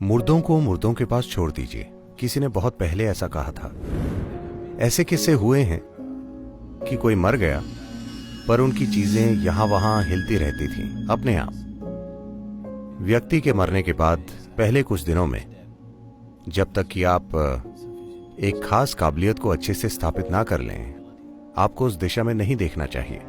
मुर्दों को मुर्दों के पास छोड़ दीजिए। किसी ने बहुत पहले ऐसा कहा था। ऐसे किस्से हुए हैं कि कोई मर गया पर उनकी चीजें यहां वहां हिलती रहती थीं अपने आप। व्यक्ति के मरने के बाद पहले कुछ दिनों में, जब तक कि आप एक खास काबिलियत को अच्छे से स्थापित ना कर लें, आपको उस दिशा में नहीं देखना चाहिए।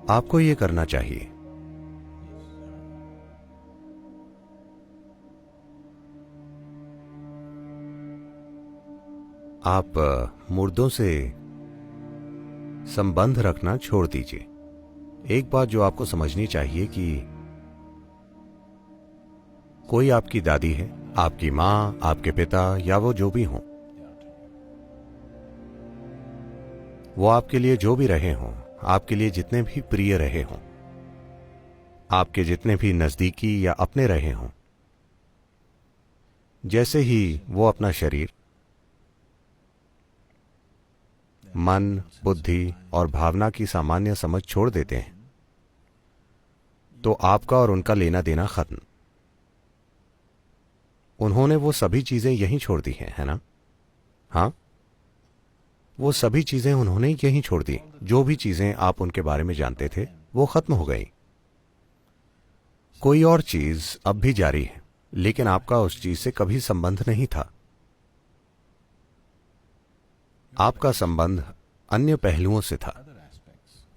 आपको ये करना चाहिए। आप मुर्दों से संबंध रखना छोड़ दीजिए। एक बात जो आपको समझनी चाहिए कि कोई आपकी दादी है, आपकी मां, आपके पिता या वो जो भी हों, वो आपके लिए जो भी रहे हों, आपके लिए जितने भी प्रिय रहे हों, आपके जितने भी नजदीकी या अपने रहे हों, जैसे ही वो अपना शरीर, मन, बुद्धि और भावना की सामान्य समझ छोड़ देते हैं, तो आपका और उनका लेना देना खत्म। उन्होंने वो सभी चीजें यहीं छोड़ दी हैं, है ना? हाँ, वो सभी चीजें उन्होंने यहीं छोड़ दी। जो भी चीजें आप उनके बारे में जानते थे वो खत्म हो गई। कोई और चीज अब भी जारी है, लेकिन आपका उस चीज से कभी संबंध नहीं था। आपका संबंध अन्य पहलुओं से था।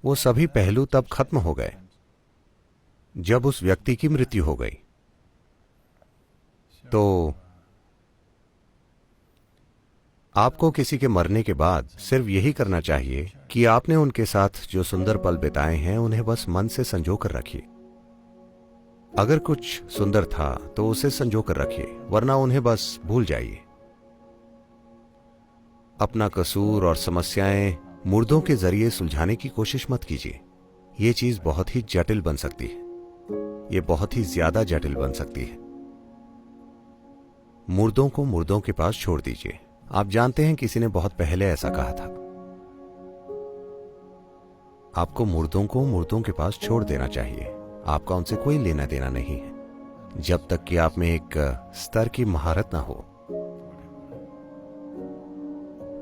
वो सभी पहलू तब खत्म हो गए जब उस व्यक्ति की मृत्यु हो गई। तो आपको किसी के मरने के बाद सिर्फ यही करना चाहिए कि आपने उनके साथ जो सुंदर पल बिताए हैं उन्हें बस मन से संजो कर रखिए। अगर कुछ सुंदर था तो उसे संजो कर रखिए, वरना उन्हें बस भूल जाइए। अपना कसूर और समस्याएं मुर्दों के जरिए सुलझाने की कोशिश मत कीजिए। यह चीज बहुत ही जटिल बन सकती है। यह बहुत ही ज्यादा जटिल बन सकती है। मुर्दों को मुर्दों के पास छोड़ दीजिए। आप जानते हैं, किसी ने बहुत पहले ऐसा कहा था। आपको मुर्दों को मुर्दों के पास छोड़ देना चाहिए। आपका उनसे कोई लेना देना नहीं है, जब तक कि आप में एक स्तर की महारत ना हो।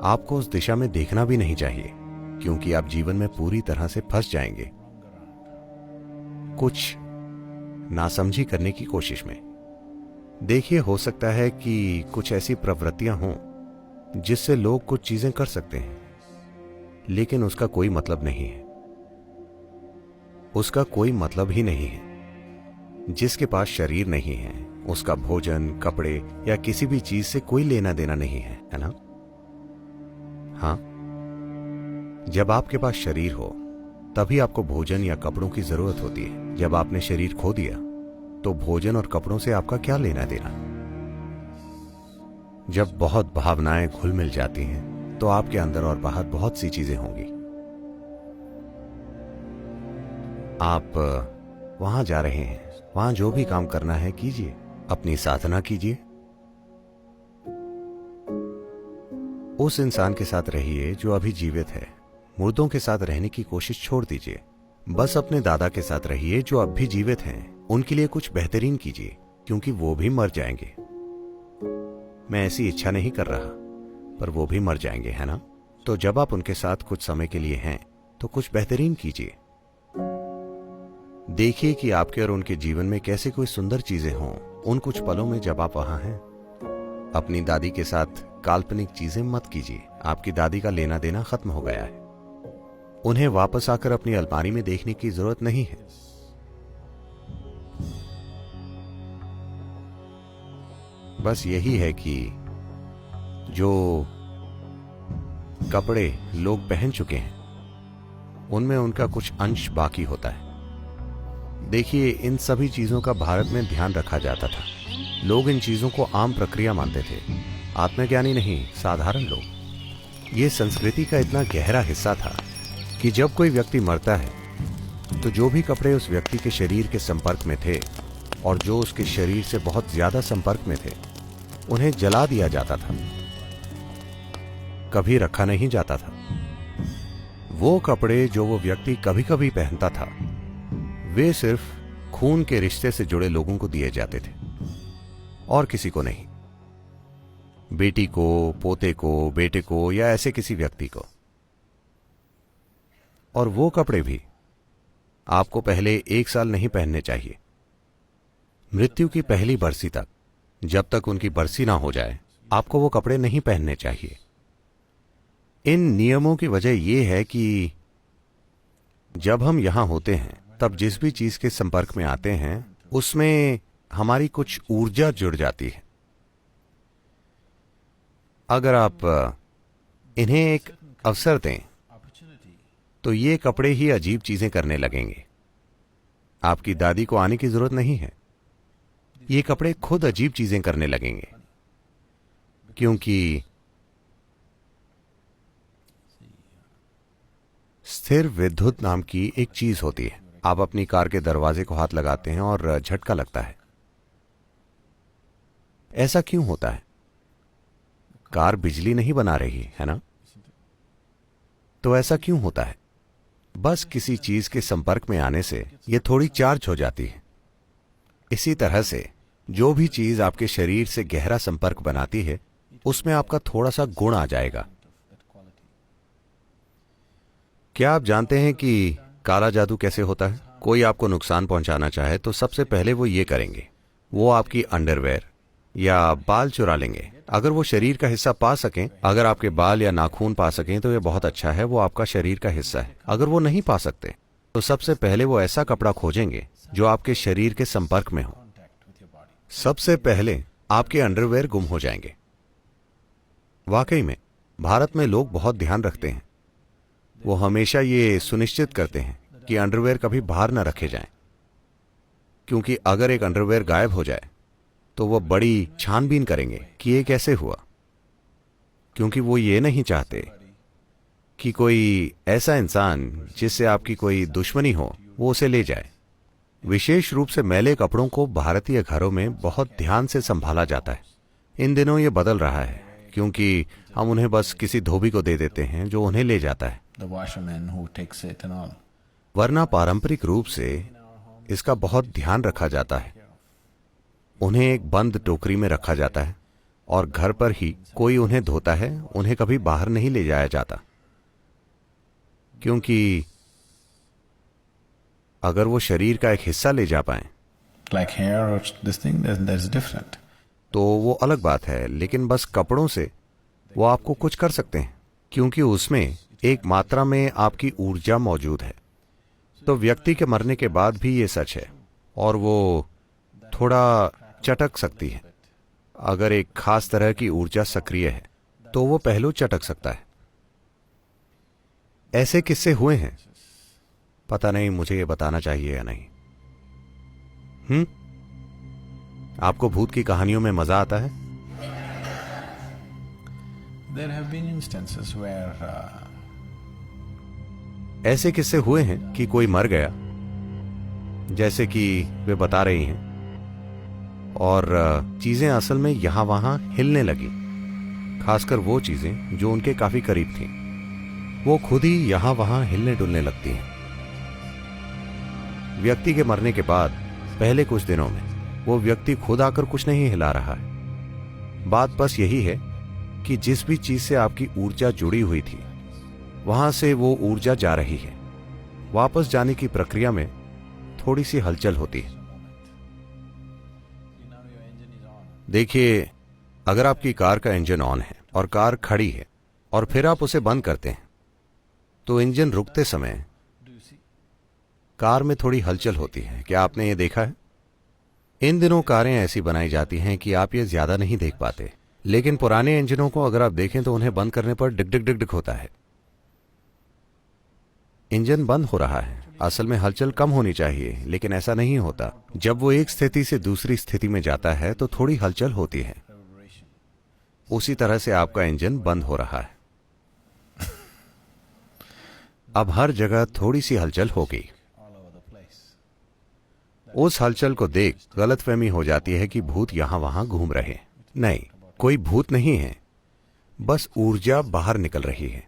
आपको उस दिशा में देखना भी नहीं चाहिए, क्योंकि आप जीवन में पूरी तरह से फंस जाएंगे कुछ नासमझी करने की कोशिश में। देखिए, हो सकता है कि कुछ ऐसी प्रवृत्तियां हों जिससे लोग कुछ चीजें कर सकते हैं, लेकिन उसका कोई मतलब नहीं है। उसका कोई मतलब ही नहीं है। जिसके पास शरीर नहीं है, उसका भोजन, कपड़े या किसी भी चीज से कोई लेना देना नहीं है, है ना? हाँ, जब आपके पास शरीर हो तभी आपको भोजन या कपड़ों की जरूरत होती है। जब आपने शरीर खो दिया तो भोजन और कपड़ों से आपका क्या लेना देना? जब बहुत भावनाएं घुल मिल जाती हैं तो आपके अंदर और बाहर बहुत सी चीजें होंगी। आप वहां जा रहे हैं, वहां जो भी काम करना है कीजिए, अपनी साधना कीजिए। उस इंसान के साथ रहिए जो अभी जीवित है। मुर्दों के साथ रहने की कोशिश छोड़ दीजिए। बस अपने दादा के साथ रहिए जो अब भी जीवित हैं। उनके लिए कुछ बेहतरीन कीजिए, क्योंकि वो भी मर जाएंगे। मैं ऐसी इच्छा नहीं कर रहा, पर वो भी मर जाएंगे, है ना? तो जब आप उनके साथ कुछ समय के लिए हैं तो कुछ बेहतरीन कीजिए। देखिए कि आपके और उनके जीवन में कैसे कोई सुंदर चीजें हों उन कुछ पलों में जब आप वहां हैं। अपनी दादी के साथ काल्पनिक चीजें मत कीजिए। आपकी दादी का लेना देना खत्म हो गया है। उन्हें वापस आकर अपनी अलमारी में देखने की जरूरत नहीं है। बस यही है कि जो कपड़े लोग पहन चुके हैं उनमें उनका कुछ अंश बाकी होता है। देखिए, इन सभी चीजों का भारत में ध्यान रखा जाता था। लोग इन चीजों को आम प्रक्रिया मानते थे। आत्मज्ञानी नहीं, साधारण लोग। ये संस्कृति का इतना गहरा हिस्सा था कि जब कोई व्यक्ति मरता है तो जो भी कपड़े उस व्यक्ति के शरीर के संपर्क में थे और जो उसके शरीर से बहुत ज्यादा संपर्क में थे, उन्हें जला दिया जाता था। कभी रखा नहीं जाता था। वो कपड़े जो वो व्यक्ति कभी कभी पहनता था, वे सिर्फ खून के रिश्ते से जुड़े लोगों को दिए जाते थे और किसी को नहीं। बेटी को, पोते को, बेटे को या ऐसे किसी व्यक्ति को। और वो कपड़े भी आपको पहले 1 साल नहीं पहनने चाहिए। मृत्यु की पहली बरसी तक, जब तक उनकी बरसी ना हो जाए, आपको वो कपड़े नहीं पहनने चाहिए। इन नियमों की वजह यह है कि जब हम यहां होते हैं तब जिस भी चीज के संपर्क में आते हैं उसमें हमारी कुछ ऊर्जा जुड़ जाती है। अगर आप इन्हें एक अवसर दें तो ये कपड़े ही अजीब चीजें करने लगेंगे। आपकी दादी को आने की जरूरत नहीं है, ये कपड़े खुद अजीब चीजें करने लगेंगे, क्योंकि स्थिर विद्युत नाम की एक चीज होती है। आप अपनी कार के दरवाजे को हाथ लगाते हैं और झटका लगता है। ऐसा क्यों होता है? कार बिजली नहीं बना रही है ना? तो ऐसा क्यों होता है? बस किसी चीज के संपर्क में आने से यह थोड़ी चार्ज हो जाती है। इसी तरह से जो भी चीज आपके शरीर से गहरा संपर्क बनाती है, उसमें आपका थोड़ा सा गुण आ जाएगा। क्या आप जानते हैं कि काला जादू कैसे होता है? कोई आपको नुकसान पहुंचाना चाहे तो सबसे पहले वो ये करेंगे, वो आपकी अंडरवेयर या बाल चुरा लेंगे। अगर वो शरीर का हिस्सा पा सकें, अगर आपके बाल या नाखून पा सकें तो ये बहुत अच्छा है, वो आपका शरीर का हिस्सा है। अगर वो नहीं पा सकते तो सबसे पहले वो ऐसा कपड़ा खोजेंगे जो आपके शरीर के संपर्क में हो। सबसे पहले आपके अंडरवेयर गुम हो जाएंगे। वाकई में भारत में लोग बहुत ध्यान रखते हैं। वो हमेशा ये सुनिश्चित करते हैं कि अंडरवेयर कभी बाहर न रखे जाएं, क्योंकि अगर एक अंडरवेयर गायब हो जाए तो वो बड़ी छानबीन करेंगे कि ये कैसे हुआ, क्योंकि वो ये नहीं चाहते कि कोई ऐसा इंसान जिससे आपकी कोई दुश्मनी हो वो उसे ले जाए। विशेष रूप से मैले कपड़ों को भारतीय घरों में बहुत ध्यान से संभाला जाता है। इन दिनों ये बदल रहा है, क्योंकि हम उन्हें बस किसी धोबी को दे देते हैं जो उन्हें ले जाता है। वरना पारंपरिक रूप से इसका बहुत ध्यान रखा जाता है। उन्हें एक बंद टोकरी में रखा जाता है और घर पर ही कोई उन्हें धोता है। उन्हें कभी बाहर नहीं ले जाया जाता, क्योंकि अगर वो शरीर का एक हिस्सा ले जा पाए तो वो अलग बात है, लेकिन बस कपड़ों से वो आपको कुछ कर सकते हैं, क्योंकि उसमें एक मात्रा में आपकी ऊर्जा मौजूद है। तो व्यक्ति के मरने के बाद भी ये सच है, और वो थोड़ा चटक सकती है। अगर एक खास तरह की ऊर्जा सक्रिय है तो वो पहलू चटक सकता है। ऐसे किस्से हुए हैं। पता नहीं मुझे ये बताना चाहिए या नहीं। आपको भूत की कहानियों में मजा आता है? There have been instances where ऐसे किस्से हुए हैं कि कोई मर गया, जैसे कि वे बता रही हैं, और चीजें असल में यहां वहां हिलने लगी, खासकर वो चीजें जो उनके काफी करीब थीं। वो खुद ही यहां वहां हिलने डुलने लगती हैं। व्यक्ति के मरने के बाद पहले कुछ दिनों में वो व्यक्ति खुद आकर कुछ नहीं हिला रहा है। बात बस यही है कि जिस भी चीज से आपकी ऊर्जा जुड़ी हुई थी, वहां से वो ऊर्जा जा रही है। वापस जाने की प्रक्रिया में थोड़ी सी हलचल होती है। देखिए, अगर आपकी कार का इंजन ऑन है और कार खड़ी है और फिर आप उसे बंद करते हैं, तो इंजन रुकते समय कार में थोड़ी हलचल होती है। क्या आपने ये देखा है? इन दिनों कारें ऐसी बनाई जाती हैं कि आप ये ज्यादा नहीं देख पाते, लेकिन पुराने इंजनों को अगर आप देखें तो उन्हें बंद करने पर डिक डिक डिक डिक होता है। इंजन बंद हो रहा है। असल में हलचल कम होनी चाहिए, लेकिन ऐसा नहीं होता। जब वो एक स्थिति से दूसरी स्थिति में जाता है तो थोड़ी हलचल होती है। उसी तरह से आपका इंजन बंद हो रहा है। अब हर जगह थोड़ी सी हलचल हो गई। उस हलचल को देख गलतफहमी हो जाती है कि भूत यहां वहां घूम रहे हैं। नहीं, कोई भूत नहीं है। बस ऊर्जा बाहर निकल रही है।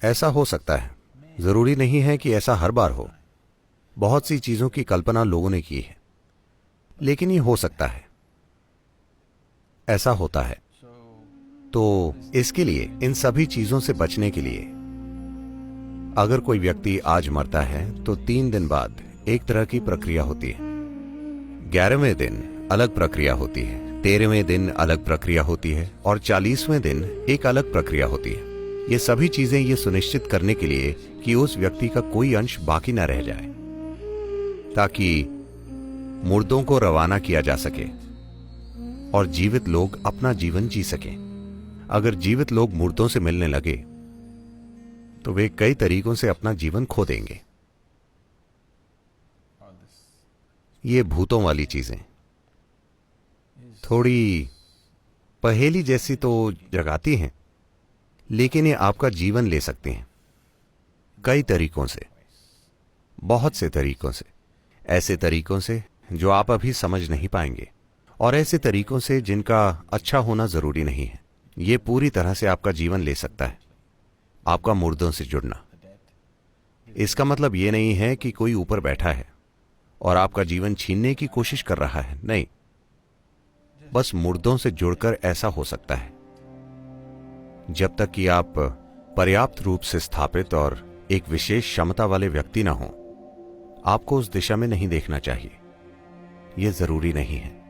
ऐसा हो सकता है, जरूरी नहीं है कि ऐसा हर बार हो। बहुत सी चीजों की कल्पना लोगों ने की है, लेकिन ये हो सकता है, ऐसा होता है। तो इसके लिए, इन सभी चीजों से बचने के लिए, अगर कोई व्यक्ति आज मरता है तो 3 दिन बाद एक तरह की प्रक्रिया होती है, 11वें दिन अलग प्रक्रिया होती है, 13वें दिन अलग प्रक्रिया होती है और 40वें दिन एक अलग प्रक्रिया होती है। ये सभी चीजें ये सुनिश्चित करने के लिए कि उस व्यक्ति का कोई अंश बाकी न रह जाए, ताकि मुर्दों को रवाना किया जा सके और जीवित लोग अपना जीवन जी सकें। अगर जीवित लोग मुर्दों से मिलने लगे तो वे कई तरीकों से अपना जीवन खो देंगे। ये भूतों वाली चीजें थोड़ी पहेली जैसी तो जगाती हैं, लेकिन ये आपका जीवन ले सकते हैं कई तरीकों से, बहुत से तरीकों से, ऐसे तरीकों से जो आप अभी समझ नहीं पाएंगे और ऐसे तरीकों से जिनका अच्छा होना जरूरी नहीं है। ये पूरी तरह से आपका जीवन ले सकता है, आपका मुर्दों से जुड़ना। इसका मतलब ये नहीं है कि कोई ऊपर बैठा है और आपका जीवन छीनने की कोशिश कर रहा है, नहीं। बस मुर्दों से जुड़कर ऐसा हो सकता है। जब तक कि आप पर्याप्त रूप से स्थापित और एक विशेष क्षमता वाले व्यक्ति ना हो, आपको उस दिशा में नहीं देखना चाहिए। यह जरूरी नहीं है।